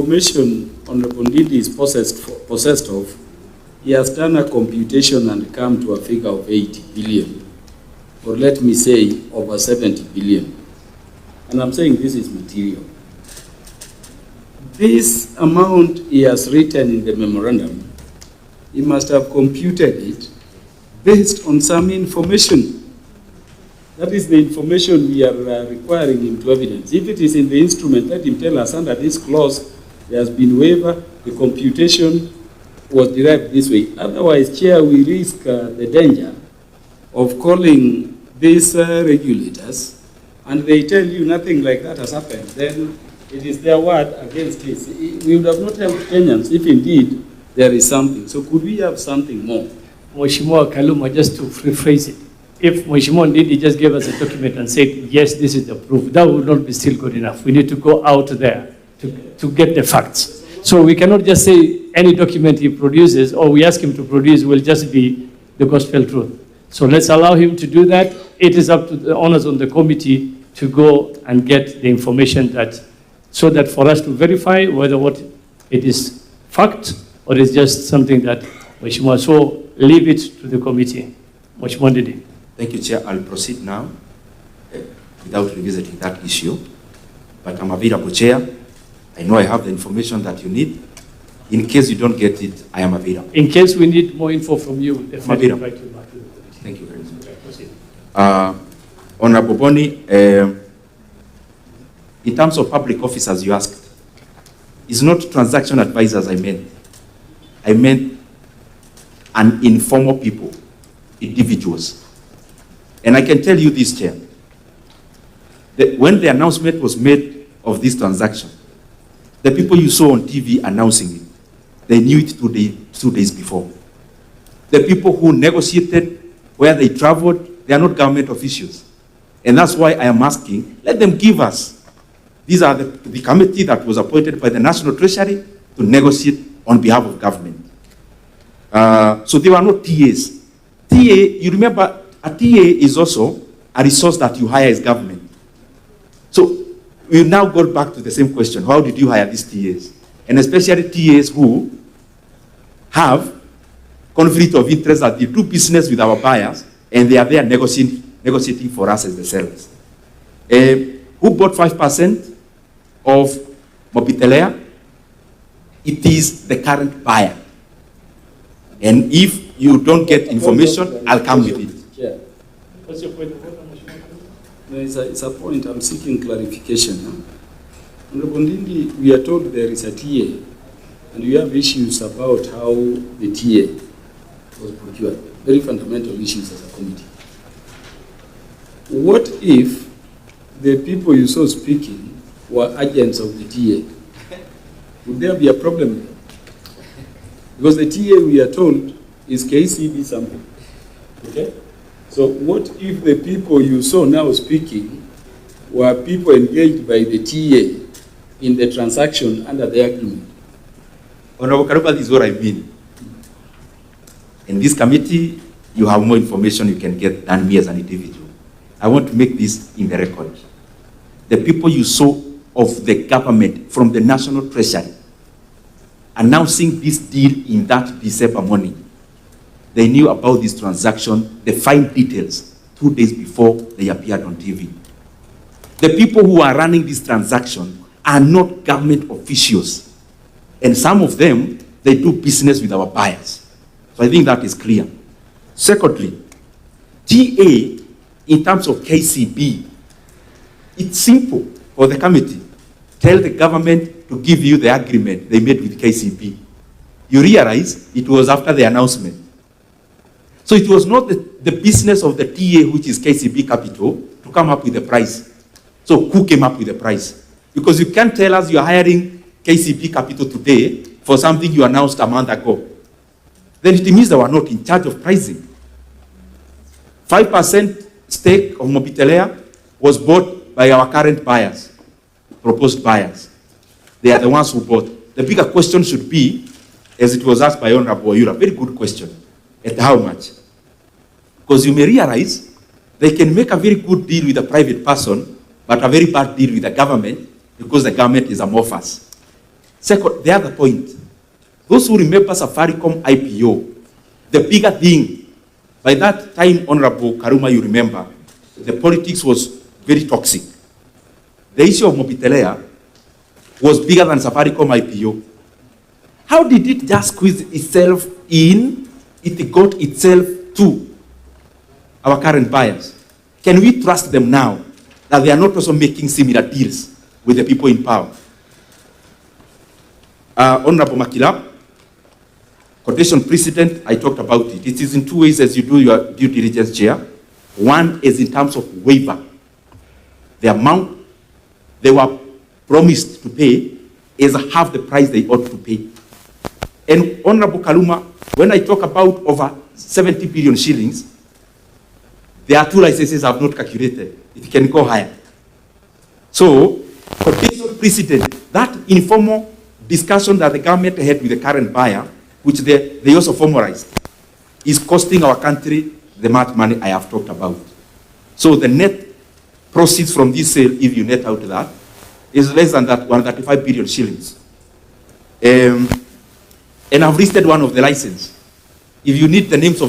Information Honorable Ndindi is possessed of, he has done a computation and come to a figure of 80 billion, or let me say over 70 billion. And I'm saying this is material. This amount he has written in the memorandum, he must have computed it based on some information. That is the information we are requiring him to evidence. If it is in the instrument, let him tell us under this clause, there has been waiver, the computation was derived this way. Otherwise, Chair, we risk the danger of calling these regulators and they tell you nothing like that has happened. Then it is their word against his. We would have not helped Kenyans if indeed there is something. So could we have something more? Mheshimiwa Kaluma, just to rephrase it, if Mheshimiwa Ndindi just gave us a document and said, yes, this is the proof, that would not be still good enough. We need to go out there to get the facts. So we cannot just say any document he produces or we ask him to produce will just be the gospel truth. So let's allow him to do that. It is up to the honors on the committee to go and get the information so that for us to verify whether what it is fact or it's just something that Mheshimiwa. So leave it to the committee. Mheshimiwa Ndindi. Thank you, Chair. I'll proceed now without revisiting that issue. But I'm available, Chair. I know I have the information that you need. In case you don't get it, I am available. In case we need more info from you, definitely invite you back to the committee. Thank you very much. Honorable Boni, in terms of public officers you asked, it's not transaction advisors I meant. I meant an informal people, individuals. And I can tell you this, Chair, that when the announcement was made of this transaction, the people you saw on TV announcing it, they knew it 2 days before. The people who negotiated, where they traveled, they are not government officials. And that's why I am asking, let them give us. These are the committee that was appointed by the National Treasury to negotiate on behalf of government. So they were not TAs. TA, you remember, a TA is also a resource that you hire as government. So we now go back to the same question. How did you hire these TAs? And especially TAs who have conflict of interest that they do business with our buyers and they are there negotiating for us as the sellers. Who bought 5% of Mobitelea? It is the current buyer. And if you don't get information, I'll come with it. Yeah. What's your point? No, it's a point. I'm seeking clarification. Honorable Ndindi, we are told there is a TA, and we have issues about how the TA was procured. Very fundamental issues as a committee. What if the people you saw speaking were agents of the TA? Would there be a problem there? Because the TA, we are told, is KCB something. Okay? So what if the people you saw now speaking were people engaged by the TA in the transaction under the agreement? Honorable Karuba, this is what I mean. In this committee, you have more information you can get than me as an individual. I want to make this in the record. The people you saw of the government from the National Treasury announcing this deal in that December morning, they knew about this transaction, the fine details, 2 days before they appeared on TV. The people who are running this transaction are not government officials. And some of them, they do business with our buyers. So I think that is clear. Secondly, TA, in terms of KCB, it's simple for the committee. Tell the government to give you the agreement they made with KCB. You realize it was after the announcement. So it was not the business of the TA, which is KCB Capital, to come up with the price. So who came up with the price? Because you can't tell us you're hiring KCB Capital today for something you announced a month ago. Then it means they were not in charge of pricing. 5% stake of Mobitelea was bought by our current buyers, proposed buyers. They are the ones who bought. The bigger question should be, as it was asked by Honorable Yura, very good question, at how much? Because you may realize they can make a very good deal with a private person, but a very bad deal with the government, because the government is amorphous. Second, the other point, those who remember Safaricom IPO, the bigger thing, by that time, Honorable Karuma, you remember, the politics was very toxic. The issue of Mobitelea was bigger than Safaricom IPO. How did it just squeeze itself in? It got itself to our current buyers. Can we trust them now that they are not also making similar deals with the people in power? Honorable Makila, quotation precedent, I talked about it. It is in two ways as you do your due diligence, Chair. One is in terms of waiver. The amount they were promised to pay is half the price they ought to pay. And Honorable Kaluma, when I talk about over 70 billion shillings, there are two licenses I have not calculated. It can go higher. So, quotation precedent, that informal discussion that the government had with the current buyer, which they also formalized, is costing our country the much money I have talked about. So the net proceeds from this sale, if you net out that, is less than that 135 billion shillings. And I've listed one of the licenses. If you need the names of the